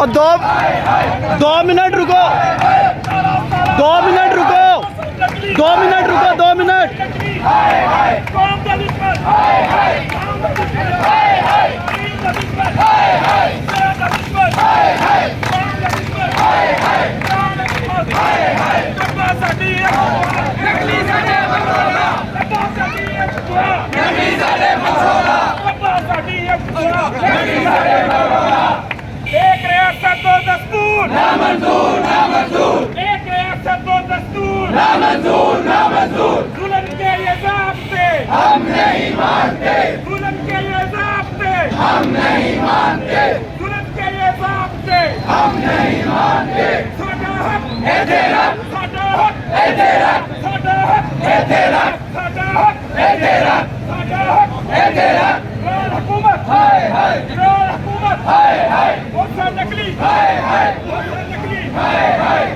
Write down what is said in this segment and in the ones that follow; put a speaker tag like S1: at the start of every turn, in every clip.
S1: اور دو منٹ رکو، 2 منٹ رکو، 2 منٹ رکو، 2 منٹ۔
S2: ایک ریاست دو دستور، نامنظور نامنظور۔ ایک ریاست دو دستور، نامنظور نامنظور۔ ظلم کے یہ ضابطے ہم نہیں مانتے، ظلم کے یہ ضابطے ہم نہیں مانتے، ظلم کے یہ ضابطے ہم نہیں مانتے۔ ساڈا حق ہے تیرا، ساڈا حق ہے تیرا، ساڈا حق ہے تیرا، ساڈا حق ہے تیرا، ساڈا حق ہے تیرا۔ حکومت ہائے ہائے، حکومت ہائے ہائے، بہت سا نکلی ہائے ہائے، بہت سا نکلی ہائے ہائے۔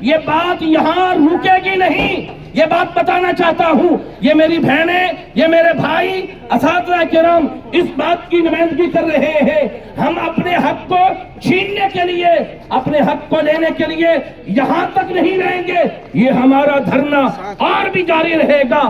S3: یہ بات یہاں رکے گی نہیں، یہ بات بتانا چاہتا ہوں۔ یہ میری بہنیں، یہ میرے بھائی اساتذہ کرام اس بات کی نمائندگی کر رہے ہیں۔ ہم اپنے حق کو چھیننے کے لیے، اپنے حق کو لینے کے لیے یہاں تک نہیں رہیں گے۔ یہ ہمارا دھرنا اور بھی جاری رہے گا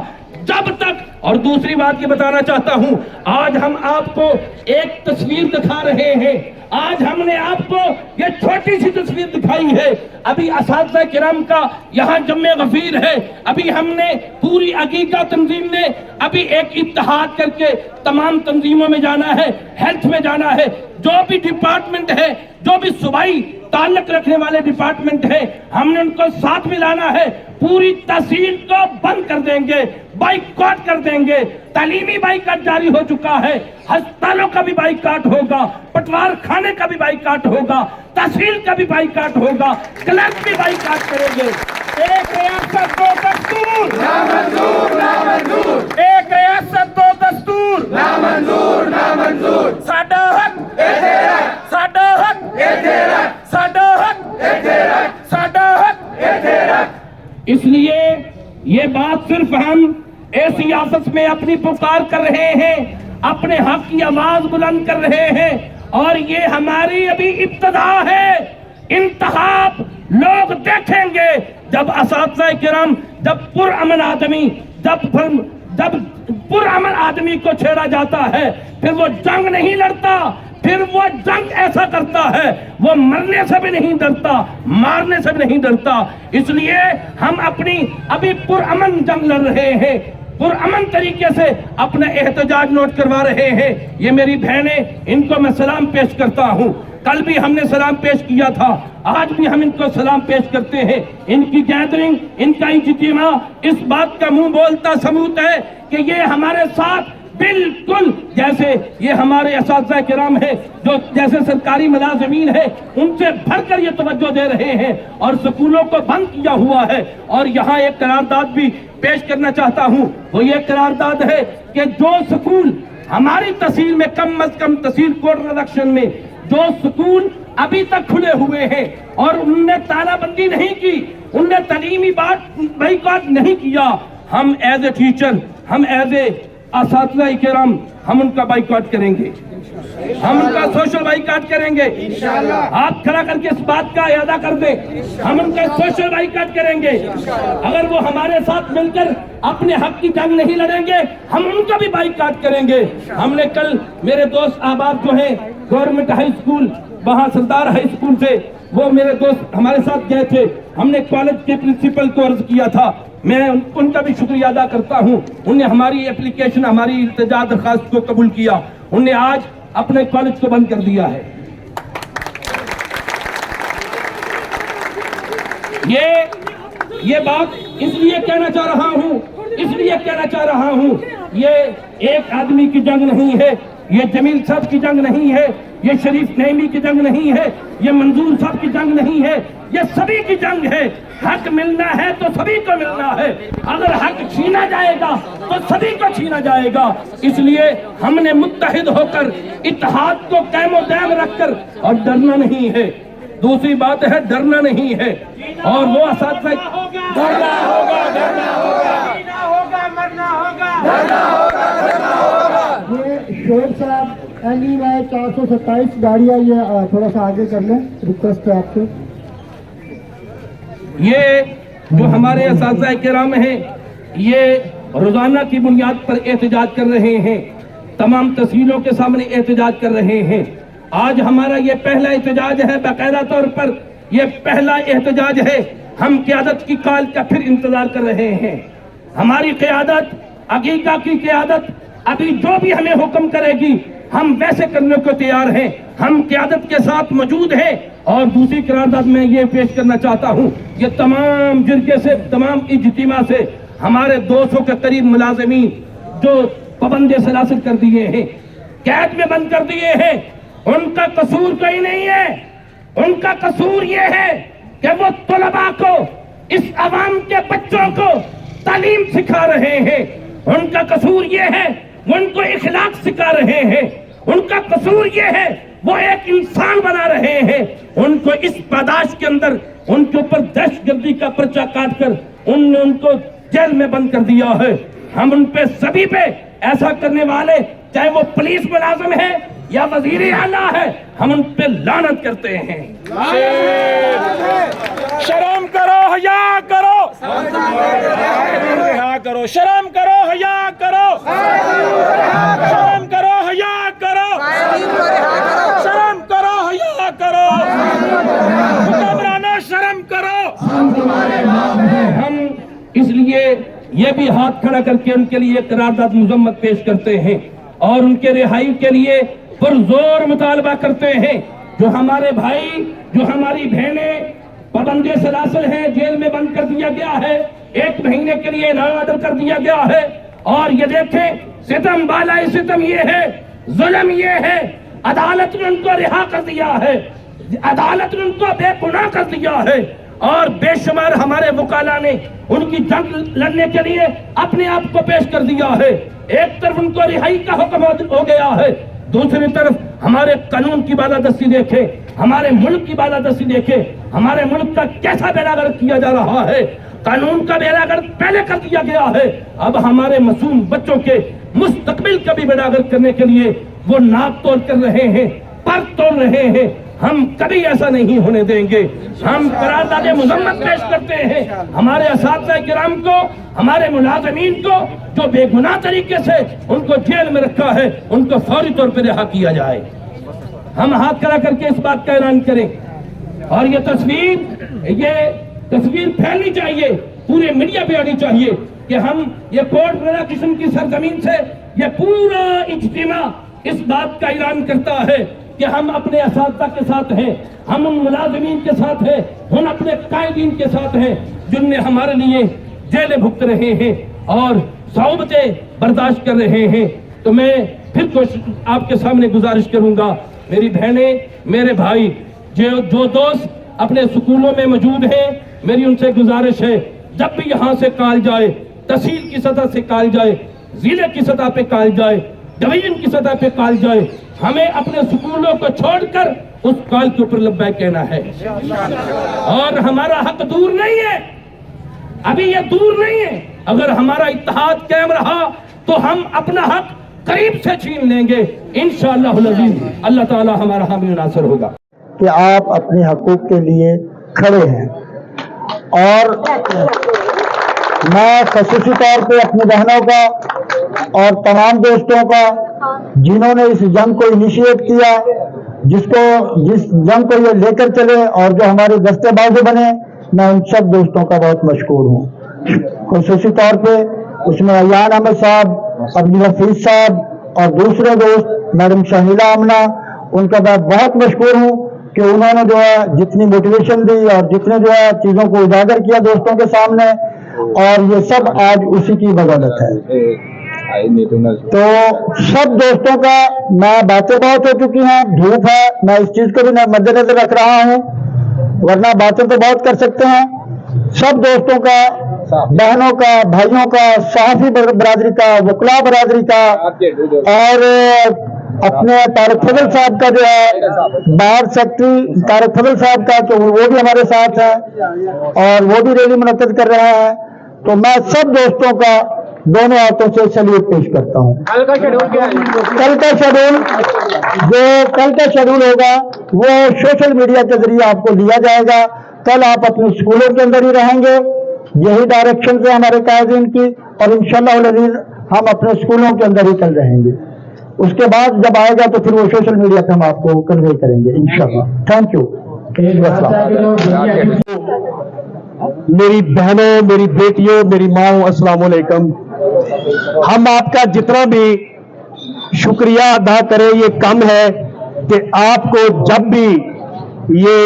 S3: جب تک۔ اور دوسری بات یہ بتانا چاہتا ہوں، آج ہم آپ کو ایک تصویر دکھا رہے ہیں۔ آج ہم نے آپ کو یہ چھوٹی سی تصویر دکھائی ہے۔ ابھی اساتذہ کرام کا یہاں جمع غفیر ہے۔ ابھی ہم نے پوری عقیقہ تنظیم نے ابھی ایک اتحاد کر کے تمام تنظیموں میں جانا ہے، ہیلتھ میں جانا ہے، جو بھی ڈپارٹمنٹ ہے، جو بھی صوبائی تعلق رکھنے والے ڈپارٹمنٹ ہے، ہم نے ان کو ساتھ ملانا ہے۔ پوری تحصیل کو بند کر دیں گے، بائیکاٹ کر دیں گے۔ تعلیمی بائیکاٹ جاری ہو چکا ہے، ہسپتالوں کا بھی بائیکاٹ ہوگا، پٹوار خانے کا بھی بائیکاٹ ہوگا، تحصیل کا بھی بائیکاٹ ہوگا، کلرک بھی بائیکاٹ کریں گے۔ ایک ریاست دو دستور،
S2: نامنظور نامنظور۔
S3: ایک ریاست دو دستور،
S2: نامنظور نامنظور۔
S3: ساڈا حق
S2: ہے تیرا،
S3: ساڈا حق
S2: ہے تیرا،
S3: ساڈا حق
S2: ہے تیرا،
S3: ساڈا حق
S2: ہے تیرا۔
S3: اس لیے یہ بات صرف ہم ایسی آفت میں اپنی پکار کر رہے ہیں، اپنے حق کی آواز بلند کر رہے ہیں، اور یہ ہماری ابھی ابتدا ہے۔ انتخاب لوگ دیکھیں گے جب اساتذہ کرام، جب پرامن آدمی، جب پرامن آدمی کو چھیڑا جاتا ہے، پھر وہ جنگ نہیں لڑتا، پھر وہ جنگ ایسا کرتا ہے، وہ مرنے سے بھی نہیں ڈرتا، مارنے سے بھی نہیں ڈرتا۔ اس لیے ہم اپنی ابھی پرامن جنگ لڑ رہے ہیں، پرامن طریقے سے اپنا احتجاج نوٹ کروا رہے ہیں۔ یہ میری بہنیں، ان کو میں سلام پیش کرتا ہوں۔ کل بھی ہم نے سلام پیش کیا تھا، آج بھی ہم ان کو سلام پیش کرتے ہیں۔ ان کی گیدرنگ، ان کا اجتماع اس بات کا منہ بولتا ثبوت ہے کہ یہ ہمارے ساتھ بالکل جیسے یہ ہمارے اساتذہ کرام ہیں، جو جیسے سرکاری ملازمین ہیں، ان سے بڑھ کر یہ توجہ دے رہے ہیں، اور سکولوں کو بند کیا ہوا ہے۔ اور یہاں ایک قرارداد بھی پیش کرنا چاہتا ہوں، وہ یہ قرارداد ہے کہ جو سکول ہماری تحصیل میں کم از کم تحصیل کوٹ ریڈکشن میں جو سکول ابھی تک کھلے ہوئے ہیں اور ان نے تالہ بندی نہیں کی، ان نے تعلیمی بائیکاٹ نہیں کیا، ہم ایز اے ٹیچر، ہم ایز اے اساتذہ کرام، ہم ان کا بائیکاٹ کریں گے، ہم ان کا سوشل بائیکاٹ کریں گے۔ آپ کھڑا کر کے اس بات کا اعادہ کر دیں، ہم ان کا سوشل بائیکاٹ کریں گے۔ اگر وہ ہمارے ساتھ مل کر اپنے حق کی جنگ نہیں لڑیں گے، ہم ان کا بھی بائیکاٹ کریں گے۔ ہم نے کل میرے دوست احباب جو ہیں گورنمنٹ ہائی اسکول، وہاں سردار ہائی اسکول سے وہ میرے دوست ہمارے ساتھ گئے تھے، ہم نے کالج کے پرنسپل کو عرض کیا تھا میں ان کا بھی شکریہ ادا کرتا ہوں. انہوں نے ہماری اپلیکیشن، ہماری التجا درخواست کو قبول کیا. انہوں نے آج اپنے کالج کو بند کر دیا ہے. یہ بات اس لیے کہنا چاہ رہا ہوں، یہ ایک آدمی کی جنگ نہیں ہے، یہ جمیل صاحب کی جنگ نہیں ہے، یہ شریف نعیمی کی جنگ نہیں ہے، یہ منظور صاحب کی جنگ نہیں ہے، یہ سبھی کی جنگ ہے. حق ملنا ہے تو سبھی کو ملنا ہے. اگر حق چھینا جائے گا تو سبھی کو چھینا جائے گا. اس لیے ہم نے متحد ہو کر اتحاد کو قائم و دائم رکھ کر، اور ڈرنا نہیں ہے. دوسری بات ہے ڈرنا نہیں ہے. اور وہ اساتذہ
S2: مرنا ہوگا.
S4: یہ شعیب صاحب NEY 427 گاڑیاں، یہ تھوڑا سا آگے کر لیں، ریکویسٹ ہے آپ سے.
S3: یہ جو ہمارے اساتذہ کرام ہیں، یہ روزانہ کی بنیاد پر احتجاج کر رہے ہیں، تمام تحصیلوں کے سامنے احتجاج کر رہے ہیں. آج ہمارا یہ پہلا احتجاج ہے، باقاعدہ طور پر یہ پہلا احتجاج ہے. ہم قیادت کی کال کا پھر انتظار کر رہے ہیں. ہماری قیادت، عقیقہ کی قیادت، ابھی جو بھی ہمیں حکم کرے گی ہم ویسے کرنے کو تیار ہیں. ہم قیادت کے ساتھ موجود ہیں. اور دوسری قرارداد میں یہ پیش کرنا چاہتا ہوں، یہ تمام جرگے سے، تمام اجتماع سے ہمارے 200 کے قریب ملازمین جو پابند سلاسل کر دیے ہیں، قید میں بند کر دیے ہیں، ان کا قصور کوئی نہیں ہے. ان کا قصور یہ ہے کہ وہ طلباء کو، اس عوام کے بچوں کو تعلیم سکھا رہے ہیں. ان کا قصور یہ ہے وہ ان کو اخلاق سکھا رہے ہیں. ان کا قصور یہ ہے وہ ایک انسان بنا رہے ہیں. ان کو اس پاداش کے اندر ان کے اوپر دہشت گردی کا پرچہ کاٹ کر ان نے ان کو جیل میں بند کر دیا ہے. ہم ان پہ سبھی پہ ایسا کرنے والے، چاہے وہ پولیس ملازم ہے یا وزیر اعلیٰ ہے، ہم ان پہ لعنت کرتے ہیں.
S2: شرم کرو، حیا کرو، شرم کرو، حیا کرو، شرم کرو، حیا کرو، شرم کرو، حیا کرو، حکمرانوں شرم کرو.
S3: ہم اس لیے یہ بھی ہاتھ کھڑا کر کے ان کے لیے قرارداد مذمت پیش کرتے ہیں اور ان کے رہائی کے لیے پرزور مطالبہ کرتے ہیں. جو ہمارے بھائی، جو ہماری بہنیں پابند سلاسل ہیں، جیل میں بند کر دیا گیا ہے، 1 مہینے کے لیے انعام آرڈر کر دیا گیا ہے. اور یہ دیکھیں، ستم بالائے ستم یہ ہے، ظلم یہ ہے. عدالت نے ان کو رہا کر دیا ہے، عدالت نے ان کو بے گناہ کر دیا ہے. اور بے شمار ہمارے وکلاء نے ان کی جنگ لڑنے کے لیے اپنے آپ کو پیش کر دیا ہے. ایک طرف ان کو رہائی کا حکم ہو گیا ہے، دوسری طرف ہمارے قانون کی بالادستی دیکھیں، ہمارے ملک کی بالادستی دیکھیں، ہمارے ملک کا کیسا بیڑا گرد کیا جا رہا ہے. قانون کا بیڑا گرد پہلے کر دیا گیا ہے، اب ہمارے معصوم بچوں کے مستقبل کا بھی بیڑا گرد کرنے کے لیے وہ ناک توڑ کر رہے ہیں، پر توڑ رہے ہیں. ہم کبھی ایسا نہیں ہونے دیں گے. ہم قرارداد مذمت پیش کرتے ہیں ہمارے اساتذہ کرام کو، ہمارے ملازمین کو جو بے گناہ طریقے سے ان کو جیل میں رکھا ہے، ان کو فوری طور پر رہا کیا جائے. ہم ہاتھ کھڑا کر کے اس بات کا اعلان کریں. اور یہ تصویر پھیلنی چاہیے، پورے میڈیا پہ آنی چاہیے کہ ہم یہ کوٹ میرا قسم کی سرزمین سے یہ پورا اجتماع اس بات کا اعلان کرتا ہے کہ ہم اپنے اساتذہ کے ساتھ ہیں، ہم ان ملازمین کے ساتھ ہیں، ہم اپنے قائدین کے ساتھ ہیں جن نے ہمارے لیے جیلیں بھگت رہے ہیں اور صعوبتیں برداشت کر رہے ہیں. تو میں پھر آپ کے سامنے گزارش کروں گا، میری بہنیں، میرے بھائی، جو دوست اپنے سکولوں میں موجود ہیں، میری ان سے گزارش ہے جب بھی یہاں سے کال جائے، تحصیل کی سطح سے کال جائے، ضلع کی سطح پہ کال جائے، ڈویژن کی سطح پہ کال جائے، ہمیں اپنے سکولوں کو چھوڑ کر اس کال کے اوپر لبیک کہنا ہے. اور ہمارا حق دور نہیں ہے، ابھی یہ دور نہیں ہے. اگر ہمارا اتحاد قائم رہا تو ہم اپنا حق قریب سے چھین لیں گے انشاءاللہ العزیز. اللہ تعالی ہمارا حامی و ناصر ہوگا.
S4: کہ آپ اپنے حقوق کے لیے کھڑے ہیں، اور میں خصوصی طور پہ اپنی بہنوں کا اور تمام دوستوں کا جنہوں نے اس جنگ کو انیشیٹ کیا، جس جنگ کو یہ لے کر چلے اور جو ہمارے دستے بازو بنے، میں ان سب دوستوں کا بہت مشکور ہوں. خصوصی طور پہ اس میں ایان احمد صاحب، عبد الحفیظ صاحب اور دوسرے دوست میڈم شاہیلا آمنہ، ان کا میں بہت مشکور ہوں کہ انہوں نے جو ہے جتنی موٹیویشن دی اور جتنے جو ہے چیزوں کو اجاگر کیا دوستوں کے سامنے، اور یہ سب آج اسی کی بدولت ہے۔ تو سب دوستوں کا، میں باتیں بہت ہو چکی ہیں، دھوپ ہے، میں اس چیز کو بھی مد نظر رکھ رہا ہوں، ورنہ باتیں تو بہت کر سکتے ہیں۔ سب دوستوں کا، بہنوں کا، بھائیوں کا، صحافی برادری کا، وکلاء برادری کا، اور اپنے طارق فضل صاحب کا جو ہے بار سیکٹری طارق فضل صاحب کا، کہ وہ بھی ہمارے ساتھ ہیں اور وہ بھی ریلی منعقد کر رہے ہیں، تو میں سب دوستوں کا دونوں ہاتھوں سے سلیوٹ پیش کرتا ہوں۔ کل کا شیڈول ہوگا وہ سوشل میڈیا کے ذریعے آپ کو دیا جائے گا۔ کل آپ اپنے اسکولوں کے اندر ہی رہیں گے، یہی ڈائریکشن ہے ہمارے قائدین کی، اور انشاءاللہ العزیز ہم اپنے اسکولوں کے اندر ہی کل رہیں گے۔ اس کے بعد جب آئے گا تو پھر وہ سوشل میڈیا پہ ہم آپ کو کنوے کریں گے انشاءاللہ۔ Thank you.
S1: میری بہنوں، میری بیٹیوں، میری ماؤں، السلام علیکم۔ ہم آپ کا جتنا بھی شکریہ ادا کریں یہ کم ہے کہ آپ کو جب بھی یہ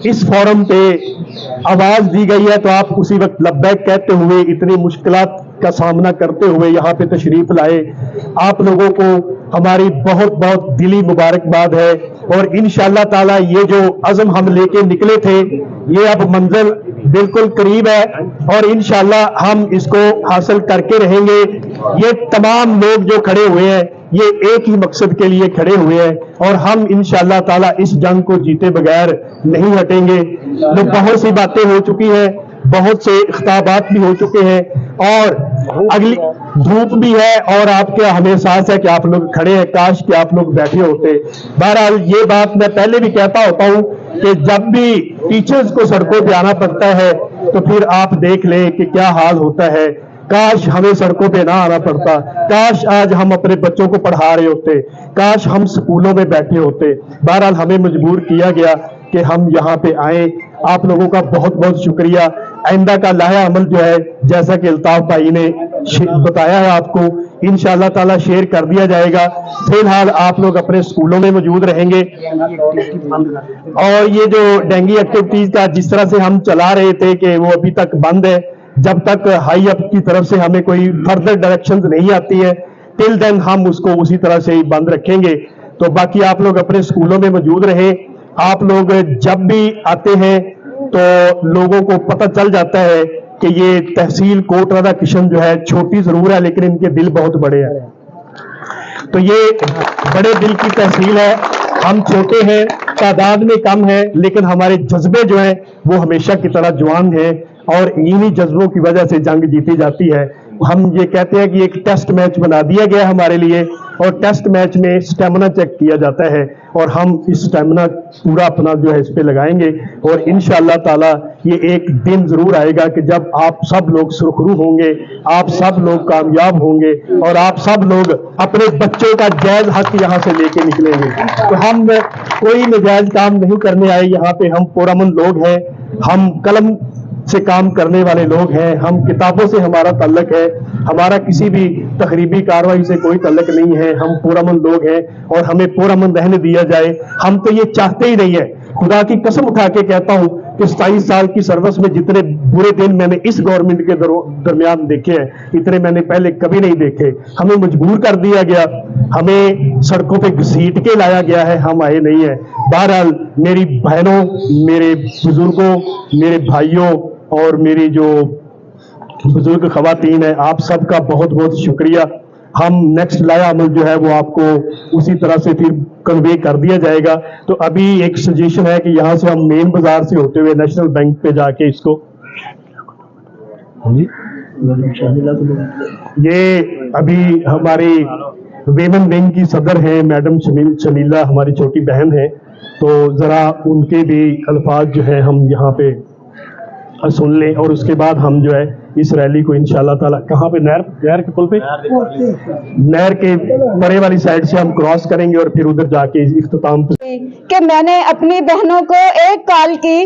S1: اس فورم پہ آواز دی گئی ہے تو آپ اسی وقت لبیک کہتے ہوئے اتنی مشکلات کا سامنا کرتے ہوئے یہاں پہ تشریف لائے۔ آپ لوگوں کو ہماری بہت بہت دلی مبارکباد ہے، اور انشاءاللہ تعالی یہ جو عزم ہم لے کے نکلے تھے یہ اب منزل بالکل قریب ہے، اور انشاءاللہ ہم اس کو حاصل کر کے رہیں گے۔ یہ تمام لوگ جو کھڑے ہوئے ہیں یہ ایک ہی مقصد کے لیے کھڑے ہوئے ہیں، اور ہم انشاءاللہ تعالی اس جنگ کو جیتے بغیر نہیں ہٹیں گے۔ بہت سی باتیں ہو چکی ہیں، بہت سے خطابات بھی ہو چکے ہیں، اور اگلی دھوپ بھی ہے، اور آپ کا ہمیں احساس ہے کہ آپ لوگ کھڑے ہیں، کاش کہ آپ لوگ بیٹھے ہوتے۔ بہرحال یہ بات میں پہلے بھی کہتا ہوتا ہوں کہ جب بھی ٹیچرز کو سڑکوں پہ آنا پڑتا ہے تو پھر آپ دیکھ لیں کہ کیا حال ہوتا ہے۔ کاش ہمیں سڑکوں پہ نہ آنا پڑتا، کاش آج ہم اپنے بچوں کو پڑھا رہے ہوتے، کاش ہم سکولوں میں بیٹھے ہوتے۔ بہرحال ہمیں مجبور کیا گیا کہ ہم یہاں پہ آئیں۔ آپ لوگوں کا بہت بہت شکریہ۔ آئندہ کا لاہے عمل جو ہے جیسا کہ الطاف بھائی نے بتایا ہے آپ کو، انشاءاللہ تعالی شیئر کر دیا جائے گا۔ فی الحال آپ لوگ اپنے سکولوں میں موجود رہیں گے، اور یہ جو ڈینگی ایکٹیویٹیز کا جس طرح سے ہم چلا رہے تھے کہ وہ ابھی تک بند ہے، جب تک ہائی اپ کی طرف سے ہمیں کوئی فردر ڈائریکشنز نہیں آتی ہے ٹل دین ہم اس کو اسی طرح سے ہی بند رکھیں گے۔ تو باقی آپ لوگ اپنے سکولوں میں موجود رہیں۔ آپ لوگ جب بھی آتے ہیں تو لوگوں کو پتہ چل جاتا ہے کہ یہ تحصیل کوٹ رضا کشن جو ہے چھوٹی ضرور ہے لیکن ان کے دل بہت بڑے ہیں، تو یہ بڑے دل کی تحصیل ہے۔ ہم چھوٹے ہیں، تعداد میں کم ہیں، لیکن ہمارے جذبے جو ہیں وہ ہمیشہ کی طرح جوان ہیں، اور انہی جذبوں کی وجہ سے جنگ جیتی جاتی ہے۔ ہم یہ کہتے ہیں کہ ایک ٹیسٹ میچ بنا دیا گیا ہمارے لیے، اور ٹیسٹ میچ میں سٹیمنا چیک کیا جاتا ہے، اور ہم اس سٹیمنا پورا اپنا جو ہے اس پہ لگائیں گے، اور انشاءاللہ تعالی یہ ایک دن ضرور آئے گا کہ جب آپ سب لوگ سرخرو ہوں گے، آپ سب لوگ کامیاب ہوں گے، اور آپ سب لوگ اپنے بچوں کا جائز حق یہاں سے لے کے نکلیں گے۔ تو ہم کوئی نجائز کام نہیں کرنے آئے یہاں پہ، ہم پرامن لوگ ہیں، ہم قلم سے کام کرنے والے لوگ ہیں، ہم کتابوں سے ہمارا تعلق ہے، ہمارا کسی بھی تخریبی کاروائی سے کوئی تعلق نہیں ہے، ہم پرامن لوگ ہیں، اور ہمیں پرامن رہنے دیا جائے۔ ہم تو یہ چاہتے ہی نہیں ہے، خدا کی قسم اٹھا کے کہتا ہوں کہ 27 سال کی سروس میں جتنے برے دن میں نے اس گورنمنٹ کے درمیان دیکھے ہیں اتنے میں نے پہلے کبھی نہیں دیکھے۔ ہمیں مجبور کر دیا گیا، ہمیں سڑکوں پہ گھسیٹ کے لایا گیا ہے، ہم آئے نہیں ہیں۔ بہرحال میری بہنوں، میرے بزرگوں، میرے بھائیوں اور میری جو بزرگ خواتین ہیں، آپ سب کا بہت بہت شکریہ۔ ہم نیکسٹ لایا عمل جو ہے وہ آپ کو اسی طرح سے پھر کنوے کر دیا جائے گا۔ تو ابھی ایک سجیشن ہے کہ یہاں سے ہم مین بازار سے ہوتے ہوئے نیشنل بینک پہ جا کے اس کو، یہ ابھی ہماری ویمن ونگ کی صدر ہیں میڈم شمیلہ، ہماری چھوٹی بہن ہیں، تو ذرا ان کے بھی الفاظ جو ہے ہم یہاں پہ سن لیں، اور اس کے بعد ہم جو ہے اس ریلی کو انشاءاللہ تعالی کہاں پہ، نہر کے پل پہ، نہر کے پرے والی سائڈ سے ہم کراس کریں گے، اور پھر ادھر جا کے اختتام
S5: کہ میں نے اپنی بہنوں کو ایک کال کی